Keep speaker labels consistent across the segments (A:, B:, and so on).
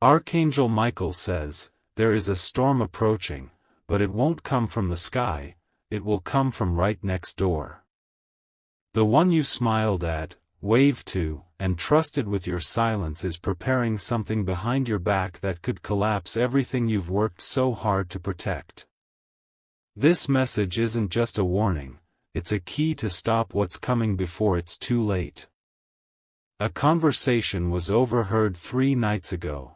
A: Archangel Michael says, there is a storm approaching, but it won't come from the sky, it will come from right next door. The one you smiled at, waved to, and trusted with your silence is preparing something behind your back that could collapse everything you've worked so hard to protect. This message isn't just a warning, it's a key to stop what's coming before it's too late. A conversation was overheard 3 nights ago.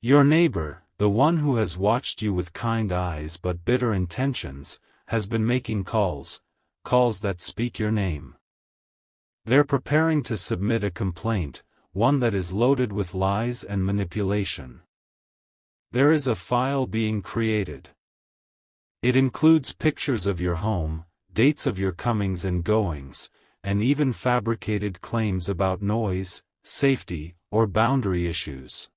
A: Your neighbor, the one who has watched you with kind eyes but bitter intentions, has been making calls that speak your name. They're preparing to submit a complaint, one that is loaded with lies and manipulation. There is a file being created. It includes pictures of your home, dates of your comings and goings, and even fabricated claims about noise, safety, or boundary issues.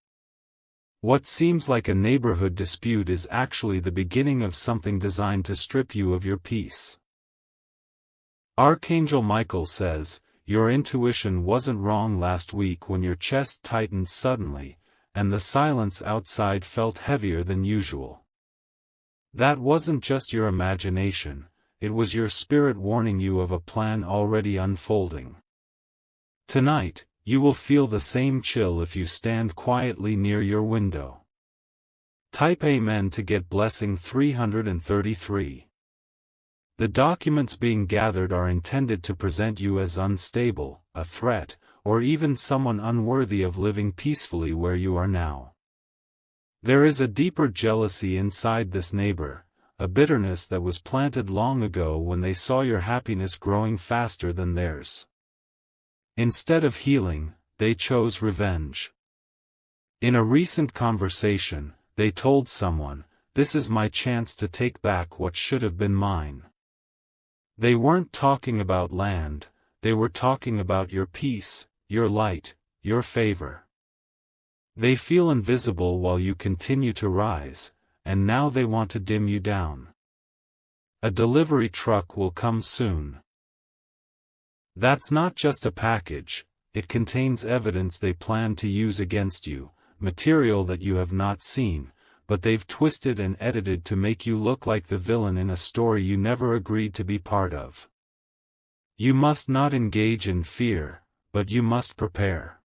A: What seems like a neighborhood dispute is actually the beginning of something designed to strip you of your peace. Archangel Michael says, your intuition wasn't wrong last week when your chest tightened suddenly, and the silence outside felt heavier than usual. That wasn't just your imagination, it was your spirit warning you of a plan already unfolding. Tonight, you will feel the same chill if you stand quietly near your window. Type Amen to get blessing 333. The documents being gathered are intended to present you as unstable, a threat, or even someone unworthy of living peacefully where you are now. There is a deeper jealousy inside this neighbor, a bitterness that was planted long ago when they saw your happiness growing faster than theirs. Instead of healing, they chose revenge. In a recent conversation, they told someone, "This is my chance to take back what should have been mine." They weren't talking about land, they were talking about your peace, your light, your favor. They feel invisible while you continue to rise, and now they want to dim you down. A delivery truck will come soon. That's not just a package, it contains evidence they plan to use against you, material that you have not seen, but they've twisted and edited to make you look like the villain in a story you never agreed to be part of. You must not engage in fear, but you must prepare.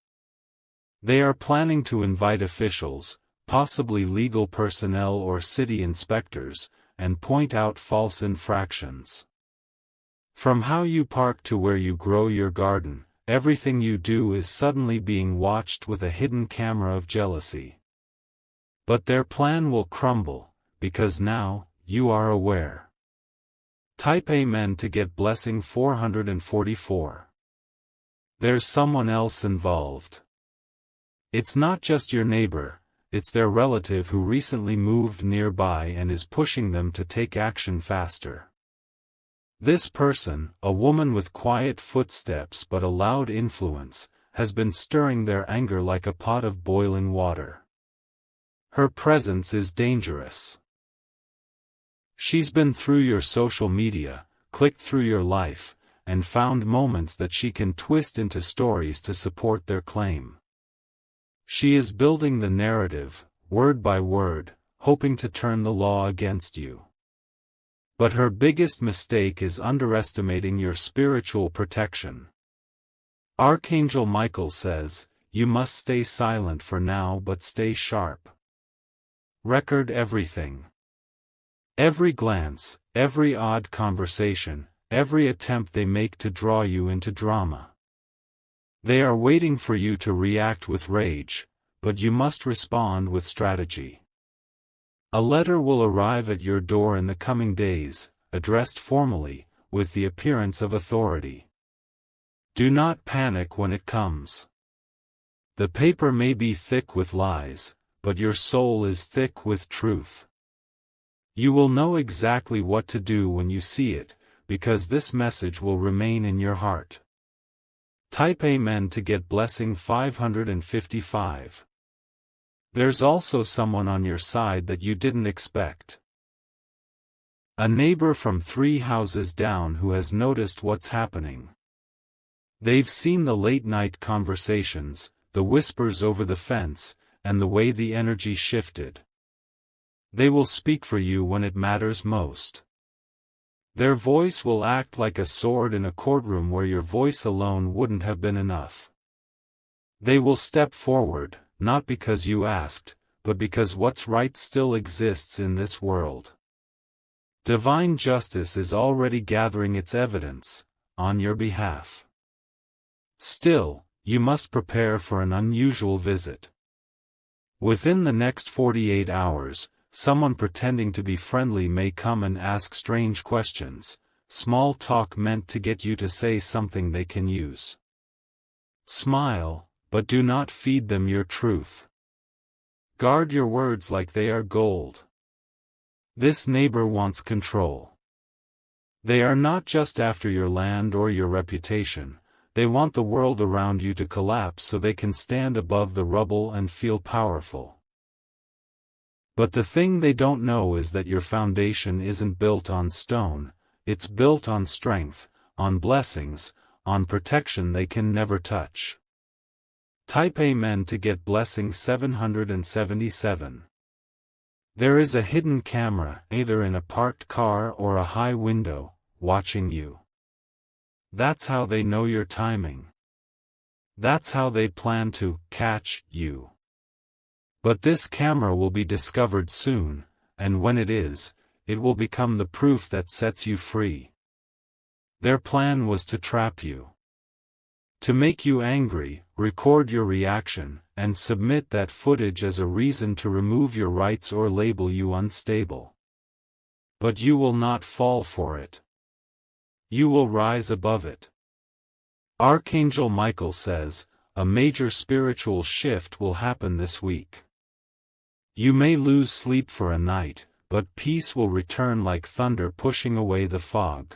A: They are planning to invite officials, possibly legal personnel or city inspectors, and point out false infractions. From how you park to where you grow your garden, everything you do is suddenly being watched with a hidden camera of jealousy. But their plan will crumble, because now, you are aware. Type Amen to get blessing 444. There's someone else involved. It's not just your neighbor, it's their relative who recently moved nearby and is pushing them to take action faster. This person, a woman with quiet footsteps but a loud influence, has been stirring their anger like a pot of boiling water. Her presence is dangerous. She's been through your social media, clicked through your life, and found moments that she can twist into stories to support their claim. She is building the narrative, word by word, hoping to turn the law against you. But her biggest mistake is underestimating your spiritual protection. Archangel Michael says, you must stay silent for now but stay sharp. Record everything. Every glance, every odd conversation, every attempt they make to draw you into drama. They are waiting for you to react with rage, but you must respond with strategy. A letter will arrive at your door in the coming days, addressed formally, with the appearance of authority. Do not panic when it comes. The paper may be thick with lies, but your soul is thick with truth. You will know exactly what to do when you see it, because this message will remain in your heart. Type Amen to get blessing 555. There's also someone on your side that you didn't expect. A neighbor from 3 houses down who has noticed what's happening. They've seen the late-night conversations, the whispers over the fence, and the way the energy shifted. They will speak for you when it matters most. Their voice will act like a sword in a courtroom where your voice alone wouldn't have been enough. They will step forward, not because you asked, but because what's right still exists in this world. Divine justice is already gathering its evidence, on your behalf. Still, you must prepare for an unusual visit. Within the next 48 hours, someone pretending to be friendly may come and ask strange questions, small talk meant to get you to say something they can use. Smile, but do not feed them your truth. Guard your words like they are gold. This neighbor wants control. They are not just after your land or your reputation, they want the world around you to collapse so they can stand above the rubble and feel powerful. But the thing they don't know is that your foundation isn't built on stone, it's built on strength, on blessings, on protection they can never touch. Type Amen to get blessing 777. There is a hidden camera, either in a parked car or a high window, watching you. That's how they know your timing. That's how they plan to catch you. But this camera will be discovered soon, and when it is, it will become the proof that sets you free. Their plan was to trap you. To make you angry, record your reaction, and submit that footage as a reason to remove your rights or label you unstable. But you will not fall for it. You will rise above it. Archangel Michael says, a major spiritual shift will happen this week. You may lose sleep for a night, but peace will return like thunder pushing away the fog.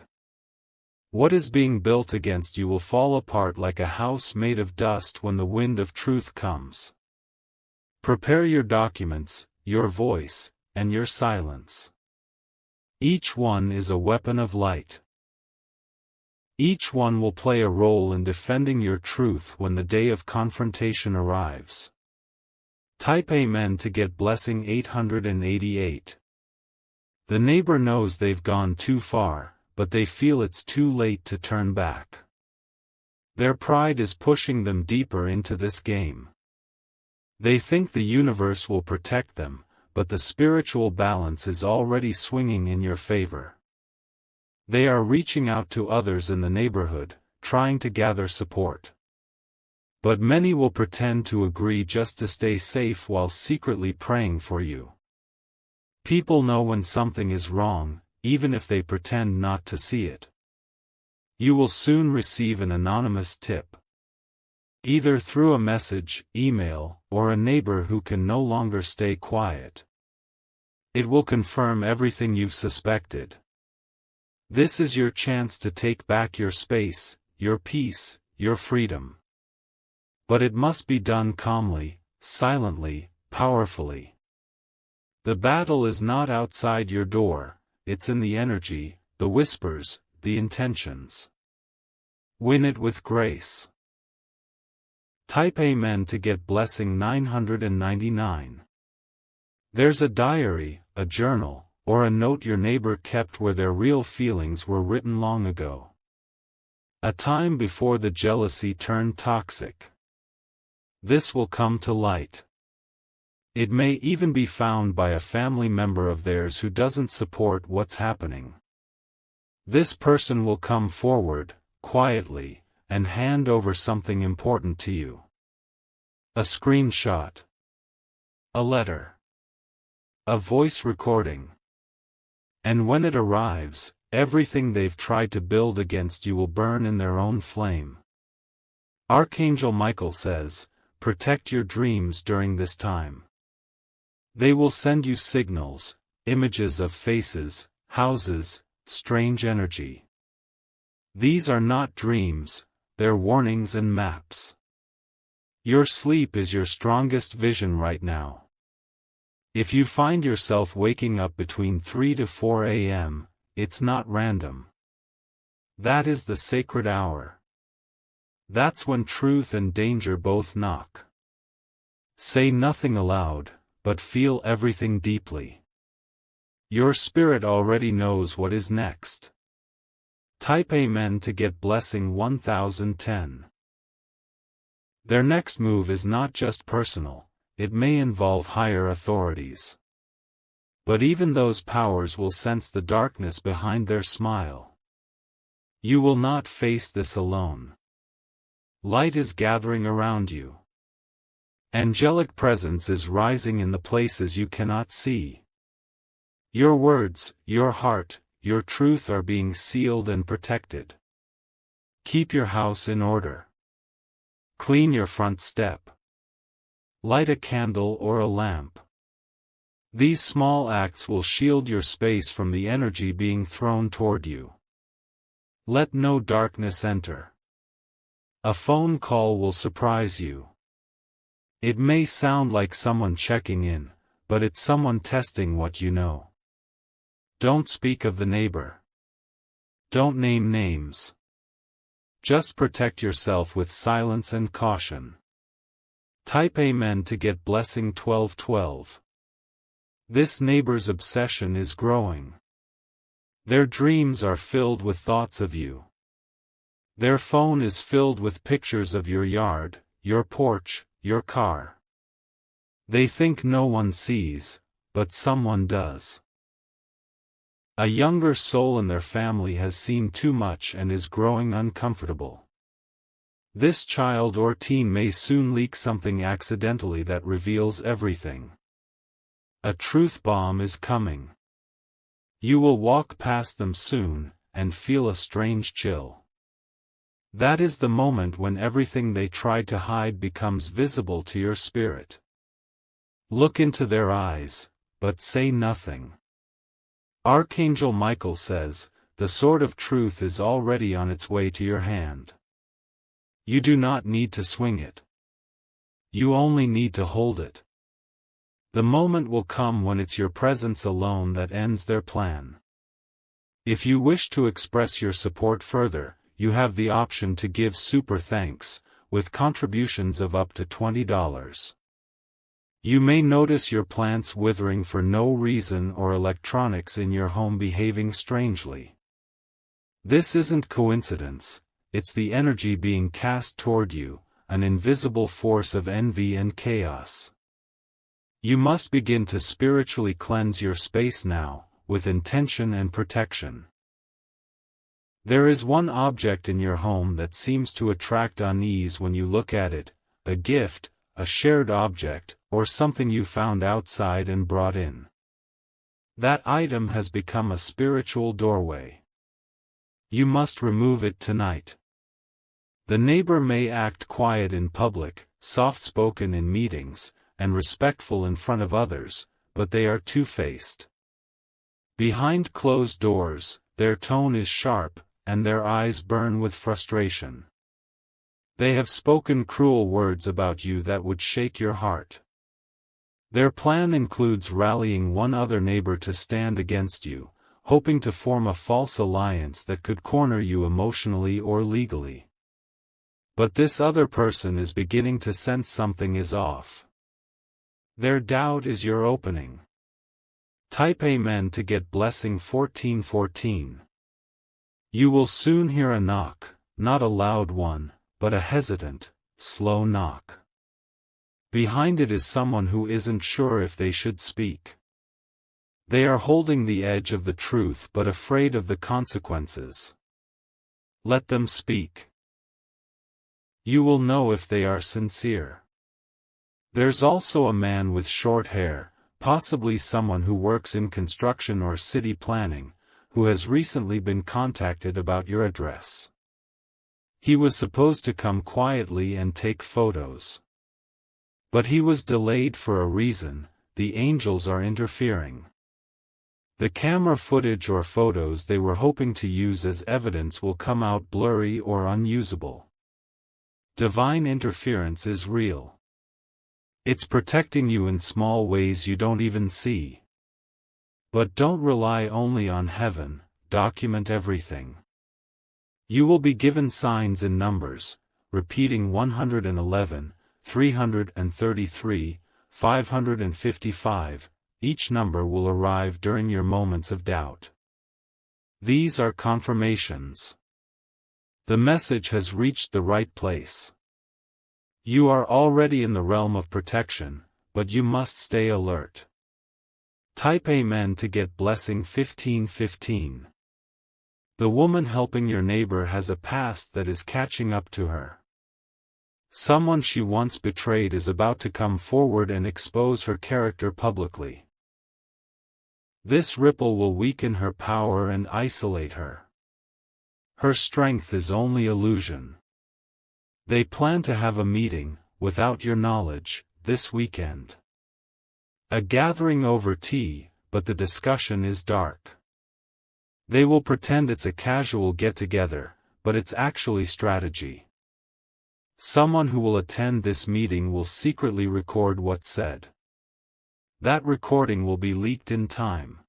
A: What is being built against you will fall apart like a house made of dust when the wind of truth comes. Prepare your documents, your voice, and your silence. Each one is a weapon of light. Each one will play a role in defending your truth when the day of confrontation arrives. Type Amen to get blessing 888. The neighbor knows they've gone too far, but they feel it's too late to turn back. Their pride is pushing them deeper into this game. They think the universe will protect them, but the spiritual balance is already swinging in your favor. They are reaching out to others in the neighborhood, trying to gather support. But many will pretend to agree just to stay safe while secretly praying for you. People know when something is wrong, even if they pretend not to see it. You will soon receive an anonymous tip. Either through a message, email, or a neighbor who can no longer stay quiet. It will confirm everything you've suspected. This is your chance to take back your space, your peace, your freedom. But it must be done calmly, silently, powerfully. The battle is not outside your door, it's in the energy, the whispers, the intentions. Win it with grace. Type Amen to get blessing 999. There's a diary, a journal, or a note your neighbor kept where their real feelings were written long ago. A time before the jealousy turned toxic. This will come to light. It may even be found by a family member of theirs who doesn't support what's happening. This person will come forward, quietly, and hand over something important to you. A screenshot. A letter. A voice recording. And when it arrives, everything they've tried to build against you will burn in their own flame. Archangel Michael says, protect your dreams during this time. They will send you signals, images of faces, houses, strange energy. These are not dreams, they're warnings and maps. Your sleep is your strongest vision right now. If you find yourself waking up between 3 to 4 a.m., it's not random. That is the sacred hour. That's when truth and danger both knock. Say nothing aloud, but feel everything deeply. Your spirit already knows what is next. Type Amen to get blessing 1010. Their next move is not just personal, it may involve higher authorities. But even those powers will sense the darkness behind their smile. You will not face this alone. Light is gathering around you. Angelic presence is rising in the places you cannot see. Your words, your heart, your truth are being sealed and protected. Keep your house in order. Clean your front step. Light a candle or a lamp. These small acts will shield your space from the energy being thrown toward you. Let no darkness enter. A phone call will surprise you. It may sound like someone checking in, but it's someone testing what you know. Don't speak of the neighbor. Don't name names. Just protect yourself with silence and caution. Type Amen to get blessing 1212. This neighbor's obsession is growing. Their dreams are filled with thoughts of you. Their phone is filled with pictures of your yard, your porch, your car. They think no one sees, but someone does. A younger soul in their family has seen too much and is growing uncomfortable. This child or teen may soon leak something accidentally that reveals everything. A truth bomb is coming. You will walk past them soon, and feel a strange chill. That is the moment when everything they tried to hide becomes visible to your spirit. Look into their eyes, but say nothing. Archangel Michael says, the sword of truth is already on its way to your hand. You do not need to swing it. You only need to hold it. The moment will come when it's your presence alone that ends their plan. If you wish to express your support further, you have the option to give super thanks, with contributions of up to $20. You may notice your plants withering for no reason or electronics in your home behaving strangely. This isn't coincidence, it's the energy being cast toward you, an invisible force of envy and chaos. You must begin to spiritually cleanse your space now, with intention and protection. There is one object in your home that seems to attract unease when you look at it, a gift, a shared object, or something you found outside and brought in. That item has become a spiritual doorway. You must remove it tonight. The neighbor may act quiet in public, soft-spoken in meetings, and respectful in front of others, but they are two-faced. Behind closed doors, their tone is sharp, and their eyes burn with frustration. They have spoken cruel words about you that would shake your heart. Their plan includes rallying one other neighbor to stand against you, hoping to form a false alliance that could corner you emotionally or legally. But this other person is beginning to sense something is off. Their doubt is your opening. Type Amen to get blessing 1414. You will soon hear a knock, not a loud one, but a hesitant, slow knock. Behind it is someone who isn't sure if they should speak. They are holding the edge of the truth but afraid of the consequences. Let them speak. You will know if they are sincere. There's also a man with short hair, possibly someone who works in construction or city planning, who has recently been contacted about your address. He was supposed to come quietly and take photos. But he was delayed for a reason, the angels are interfering. The camera footage or photos they were hoping to use as evidence will come out blurry or unusable. Divine interference is real. It's protecting you in small ways you don't even see. But don't rely only on heaven, document everything. You will be given signs in Numbers, repeating 111, 333, 555, each number will arrive during your moments of doubt. These are confirmations. The message has reached the right place. You are already in the realm of protection, but you must stay alert. Type Amen to get blessing 1515. The woman helping your neighbor has a past that is catching up to her. Someone she once betrayed is about to come forward and expose her character publicly. This ripple will weaken her power and isolate her. Her strength is only illusion. They plan to have a meeting, without your knowledge, this weekend. A gathering over tea, but the discussion is dark. They will pretend it's a casual get-together, but it's actually strategy. Someone who will attend this meeting will secretly record what's said. That recording will be leaked in time.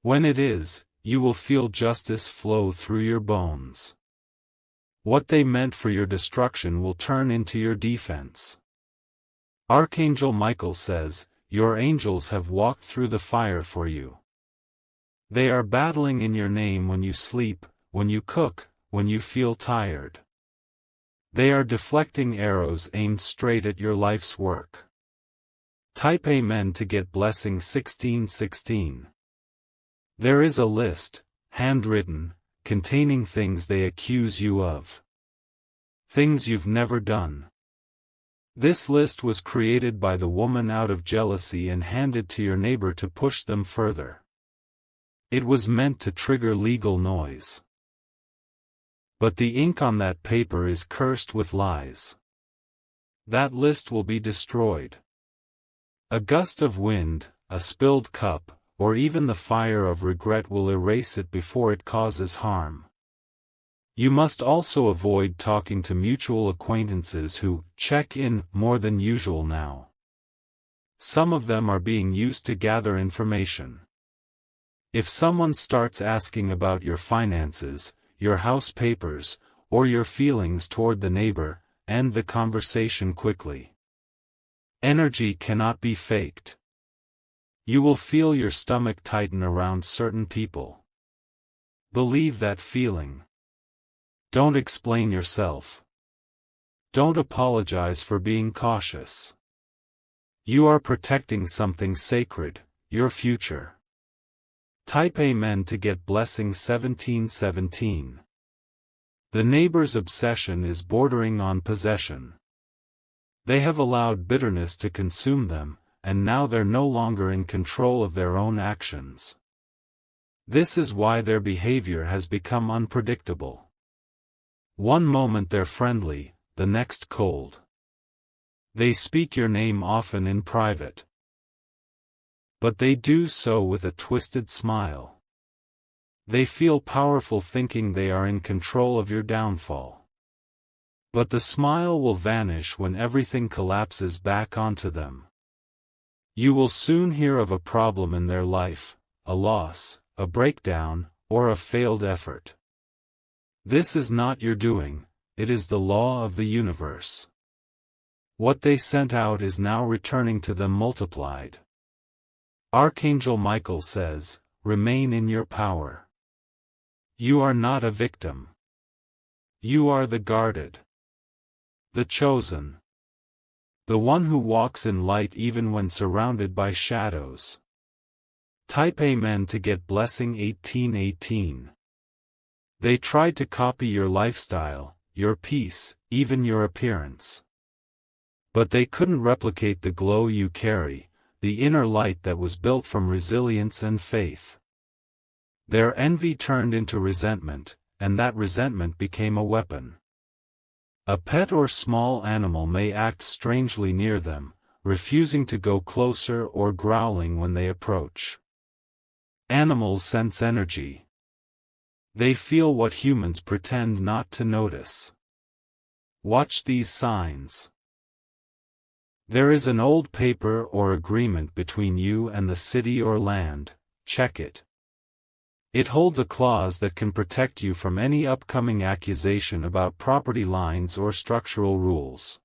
A: When it is, you will feel justice flow through your bones. What they meant for your destruction will turn into your defense. Archangel Michael says, your angels have walked through the fire for you. They are battling in your name when you sleep, when you cook, when you feel tired. They are deflecting arrows aimed straight at your life's work. Type Amen to get blessing 1616. There is a list, handwritten, containing things they accuse you of. Things you've never done. This list was created by the woman out of jealousy and handed to your neighbor to push them further. It was meant to trigger legal noise. But the ink on that paper is cursed with lies. That list will be destroyed. A gust of wind, a spilled cup, or even the fire of regret will erase it before it causes harm. You must also avoid talking to mutual acquaintances who check in more than usual now. Some of them are being used to gather information. If someone starts asking about your finances, your house papers, or your feelings toward the neighbor, end the conversation quickly. Energy cannot be faked. You will feel your stomach tighten around certain people. Believe that feeling. Don't explain yourself. Don't apologize for being cautious. You are protecting something sacred, your future. Type Amen to get blessing 1717. The neighbor's obsession is bordering on possession. They have allowed bitterness to consume them, and now they're no longer in control of their own actions. This is why their behavior has become unpredictable. One moment they're friendly, the next cold. They speak your name often in private. But they do so with a twisted smile. They feel powerful thinking they are in control of your downfall. But the smile will vanish when everything collapses back onto them. You will soon hear of a problem in their life, a loss, a breakdown, or a failed effort. This is not your doing, it is the law of the universe. What they sent out is now returning to them multiplied. Archangel Michael says, remain in your power. You are not a victim. You are the guarded. The chosen. The one who walks in light even when surrounded by shadows. Type Amen to get blessing 1818. They tried to copy your lifestyle, your peace, even your appearance. But they couldn't replicate the glow you carry, the inner light that was built from resilience and faith. Their envy turned into resentment, and that resentment became a weapon. A pet or small animal may act strangely near them, refusing to go closer or growling when they approach. Animals sense energy. They feel what humans pretend not to notice. Watch these signs. There is an old paper or agreement between you and the city or land, check it. It holds a clause that can protect you from any upcoming accusation about property lines or structural rules.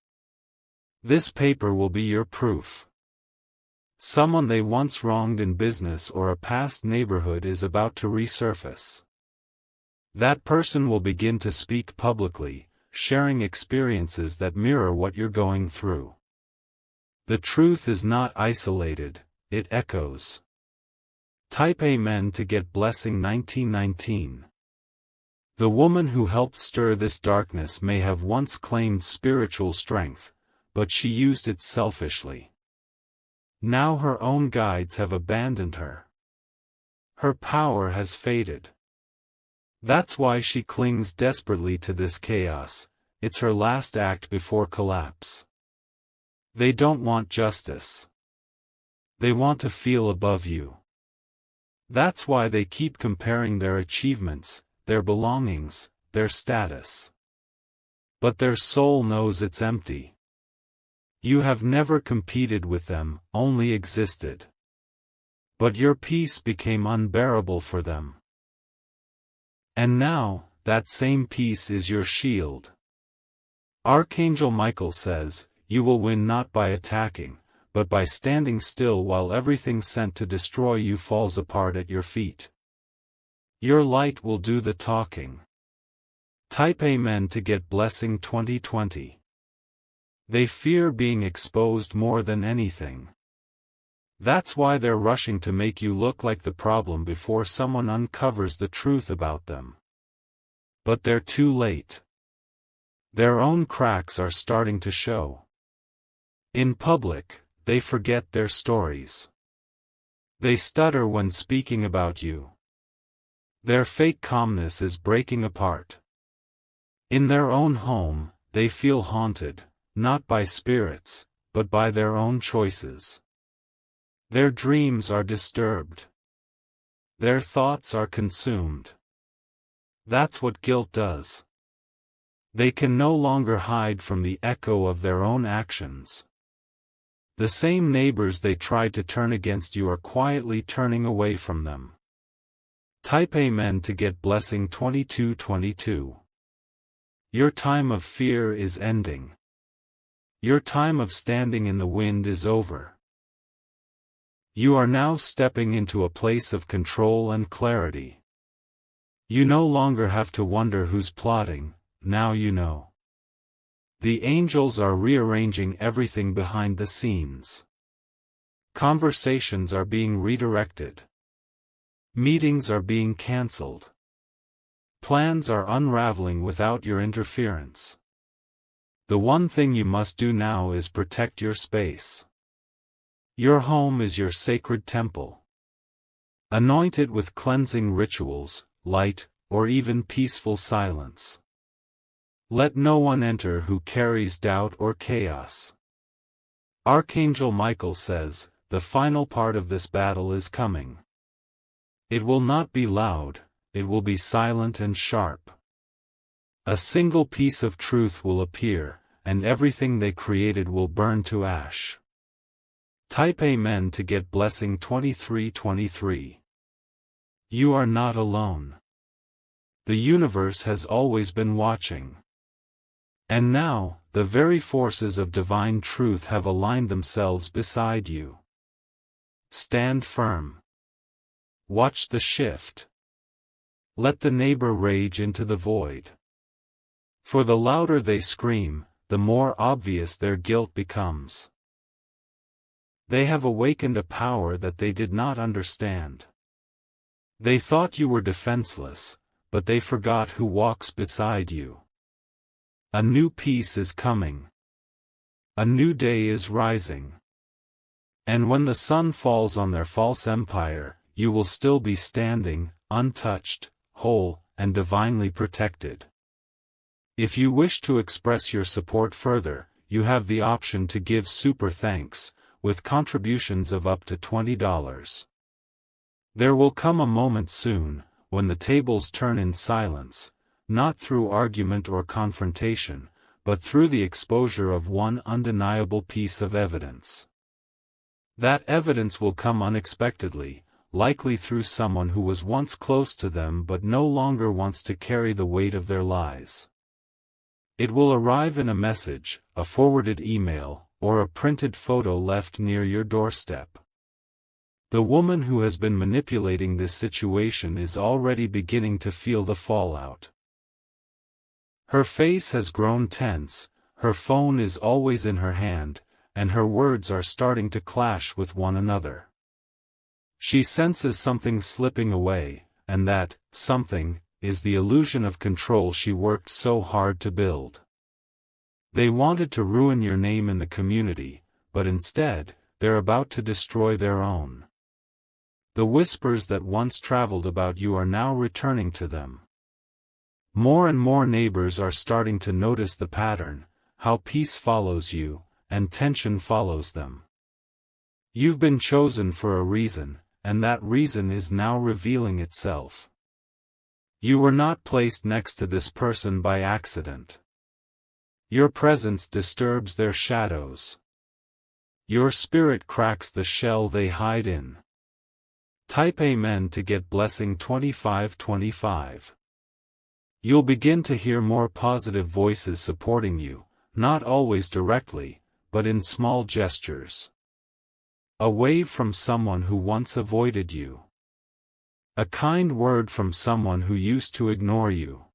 A: This paper will be your proof. Someone they once wronged in business or a past neighborhood is about to resurface. That person will begin to speak publicly, sharing experiences that mirror what you're going through. The truth is not isolated, it echoes. Type Amen to get blessing 1919. The woman who helped stir this darkness may have once claimed spiritual strength, but she used it selfishly. Now her own guides have abandoned her. Her power has faded. That's why she clings desperately to this chaos. It's her last act before collapse. They don't want justice. They want to feel above you. That's why they keep comparing their achievements, their belongings, their status. But their soul knows it's empty. You have never competed with them, only existed. But your peace became unbearable for them. And now, that same peace is your shield. Archangel Michael says, you will win not by attacking, but by standing still while everything sent to destroy you falls apart at your feet. Your light will do the talking. Type Amen to get blessing 2020. They fear being exposed more than anything. That's why they're rushing to make you look like the problem before someone uncovers the truth about them. But they're too late. Their own cracks are starting to show. In public, they forget their stories. They stutter when speaking about you. Their fake calmness is breaking apart. In their own home, they feel haunted, not by spirits, but by their own choices. Their dreams are disturbed. Their thoughts are consumed. That's what guilt does. They can no longer hide from the echo of their own actions. The same neighbors they tried to turn against you are quietly turning away from them. Type Amen to get blessing 2222. Your time of fear is ending. Your time of standing in the wind is over. You are now stepping into a place of control and clarity. You no longer have to wonder who's plotting, now you know. The angels are rearranging everything behind the scenes. Conversations are being redirected. Meetings are being cancelled. Plans are unraveling without your interference. The one thing you must do now is protect your space. Your home is your sacred temple. Anoint it with cleansing rituals, light, or even peaceful silence. Let no one enter who carries doubt or chaos. Archangel Michael says, the final part of this battle is coming. It will not be loud, it will be silent and sharp. A single piece of truth will appear, and everything they created will burn to ash. Type Amen to get blessing 2323. You are not alone. The universe has always been watching. And now, the very forces of divine truth have aligned themselves beside you. Stand firm. Watch the shift. Let the neighbor rage into the void. For the louder they scream, the more obvious their guilt becomes. They have awakened a power that they did not understand. They thought you were defenseless, but they forgot who walks beside you. A new peace is coming. A new day is rising. And when the sun falls on their false empire, you will still be standing, untouched, whole, and divinely protected. If you wish to express your support further, you have the option to give super thanks, with contributions of up to $20. There will come a moment soon, when the tables turn in silence, not through argument or confrontation, but through the exposure of one undeniable piece of evidence. That evidence will come unexpectedly, likely through someone who was once close to them but no longer wants to carry the weight of their lies. It will arrive in a message, a forwarded email, or a printed photo left near your doorstep. The woman who has been manipulating this situation is already beginning to feel the fallout. Her face has grown tense, her phone is always in her hand, and her words are starting to clash with one another. She senses something slipping away, and that something is the illusion of control she worked so hard to build. They wanted to ruin your name in the community, but instead, they're about to destroy their own. The whispers that once traveled about you are now returning to them. More and more neighbors are starting to notice the pattern, how peace follows you, and tension follows them. You've been chosen for a reason, and that reason is now revealing itself. You were not placed next to this person by accident. Your presence disturbs their shadows. Your spirit cracks the shell they hide in. Type Amen to get blessing 2525. You'll begin to hear more positive voices supporting you, not always directly, but in small gestures. A wave from someone who once avoided you. A kind word from someone who used to ignore you.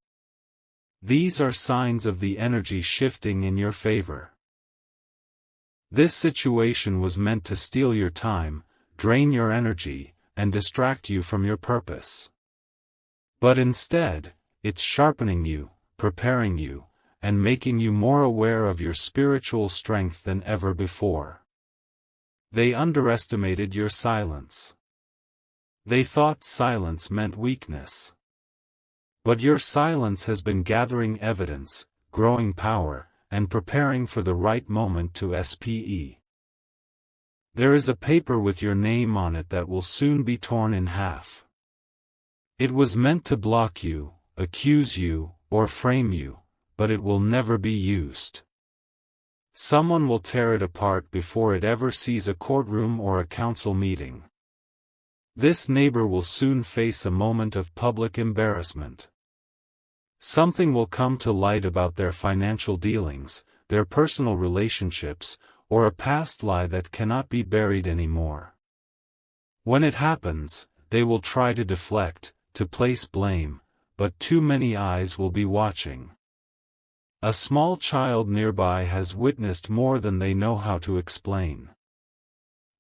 A: These are signs of the energy shifting in your favor. This situation was meant to steal your time, drain your energy, and distract you from your purpose. But instead, it's sharpening you, preparing you, and making you more aware of your spiritual strength than ever before. They underestimated your silence. They thought silence meant weakness. But your silence has been gathering evidence, growing power, and preparing for the right moment to SPE. There is a paper with your name on it that will soon be torn in half. It was meant to block you, accuse you, or frame you, but it will never be used. Someone will tear it apart before it ever sees a courtroom or a council meeting. This neighbor will soon face a moment of public embarrassment. Something will come to light about their financial dealings, their personal relationships, or a past lie that cannot be buried anymore. When it happens, they will try to deflect, to place blame, but too many eyes will be watching. A small child nearby has witnessed more than they know how to explain.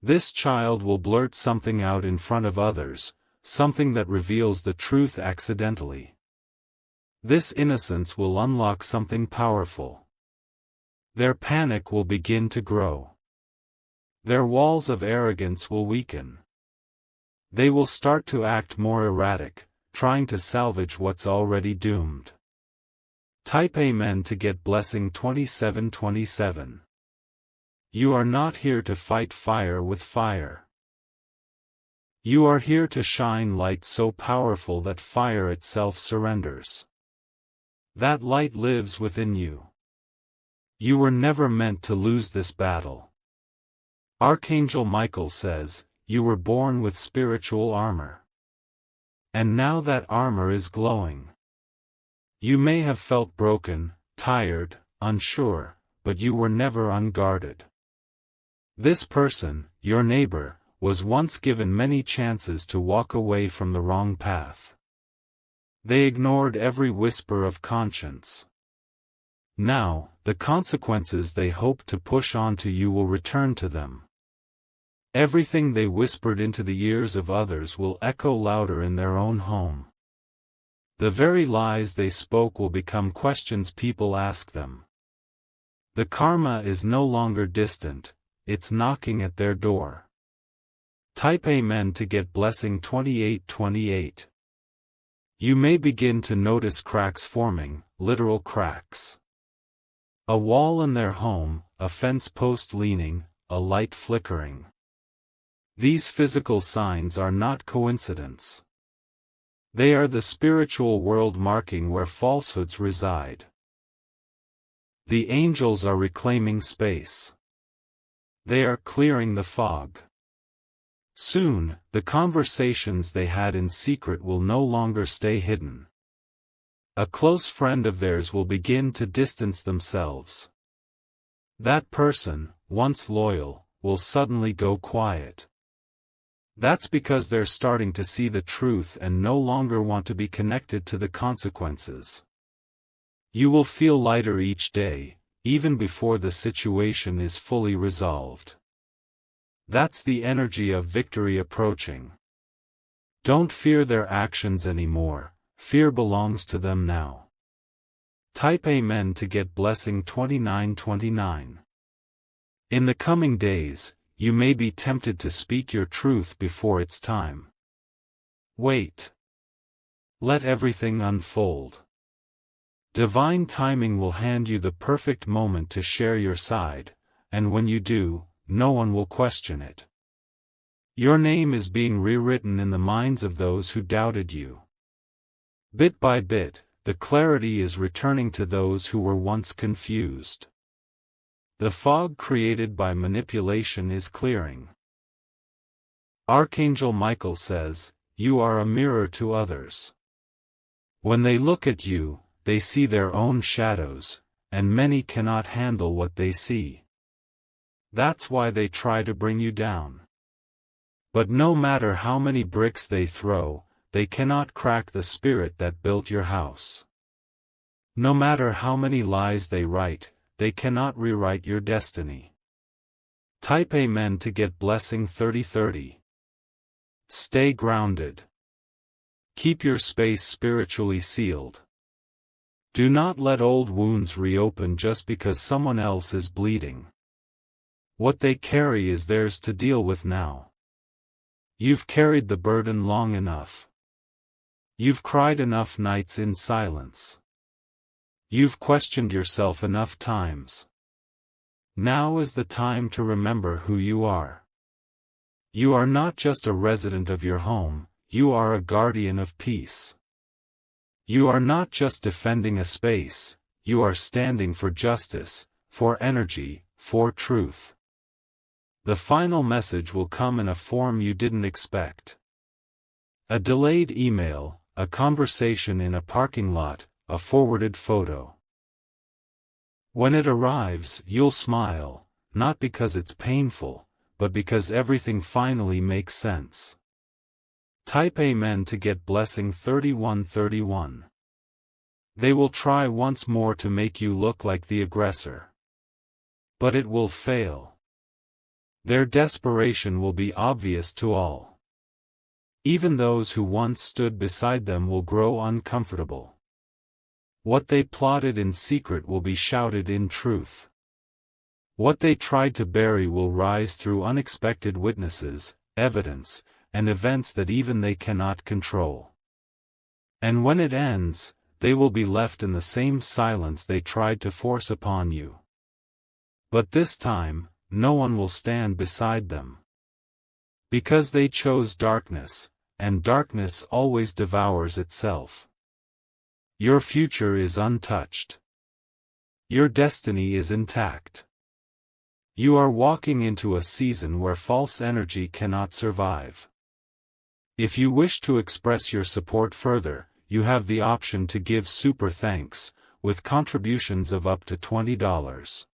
A: This child will blurt something out in front of others, something that reveals the truth accidentally. This innocence will unlock something powerful. Their panic will begin to grow. Their walls of arrogance will weaken. They will start to act more erratic, trying to salvage what's already doomed. Type Amen to get blessing 2727. You are not here to fight fire with fire. You are here to shine light so powerful that fire itself surrenders. That light lives within you. You were never meant to lose this battle. Archangel Michael says, you were born with spiritual armor. And now that armor is glowing. You may have felt broken, tired, unsure, but you were never unguarded. This person, your neighbor, was once given many chances to walk away from the wrong path. They ignored every whisper of conscience. Now, the consequences they hoped to push onto you will return to them. Everything they whispered into the ears of others will echo louder in their own home. The very lies they spoke will become questions people ask them. The karma is no longer distant, it's knocking at their door. Type Amen to get blessing 2828. You may begin to notice cracks forming, literal cracks. A wall in their home, a fence post leaning, a light flickering. These physical signs are not coincidence. They are the spiritual world marking where falsehoods reside. The angels are reclaiming space. They are clearing the fog. Soon, the conversations they had in secret will no longer stay hidden. A close friend of theirs will begin to distance themselves. That person, once loyal, will suddenly go quiet. That's because they're starting to see the truth and no longer want to be connected to the consequences. You will feel lighter each day, even before the situation is fully resolved. That's the energy of victory approaching. Don't fear their actions anymore, fear belongs to them now. Type Amen to get blessing 2929. In the coming days, you may be tempted to speak your truth before it's time. Wait. Let everything unfold. Divine timing will hand you the perfect moment to share your side, and when you do, no one will question it. Your name is being rewritten in the minds of those who doubted you. Bit by bit, the clarity is returning to those who were once confused. The fog created by manipulation is clearing. Archangel Michael says, "You are a mirror to others." When they look at you, they see their own shadows, and many cannot handle what they see. That's why they try to bring you down. But no matter how many bricks they throw, they cannot crack the spirit that built your house. No matter how many lies they write, they cannot rewrite your destiny. Type Amen to get blessing 3030. Stay grounded. Keep your space spiritually sealed. Do not let old wounds reopen just because someone else is bleeding. What they carry is theirs to deal with now. You've carried the burden long enough. You've cried enough nights in silence. You've questioned yourself enough times. Now is the time to remember who you are. You are not just a resident of your home, you are a guardian of peace. You are not just defending a space, you are standing for justice, for energy, for truth. The final message will come in a form you didn't expect. A delayed email, a conversation in a parking lot, a forwarded photo. When it arrives, you'll smile, not because it's painful, but because everything finally makes sense. Type Amen to get blessing 3131. They will try once more to make you look like the aggressor. But it will fail. Their desperation will be obvious to all. Even those who once stood beside them will grow uncomfortable. What they plotted in secret will be shouted in truth. What they tried to bury will rise through unexpected witnesses, evidence, and events that even they cannot control. And when it ends, they will be left in the same silence they tried to force upon you. But this time, no one will stand beside them. Because they chose darkness, and darkness always devours itself. Your future is untouched. Your destiny is intact. You are walking into a season where false energy cannot survive. If you wish to express your support further, you have the option to give super thanks, with contributions of up to $20.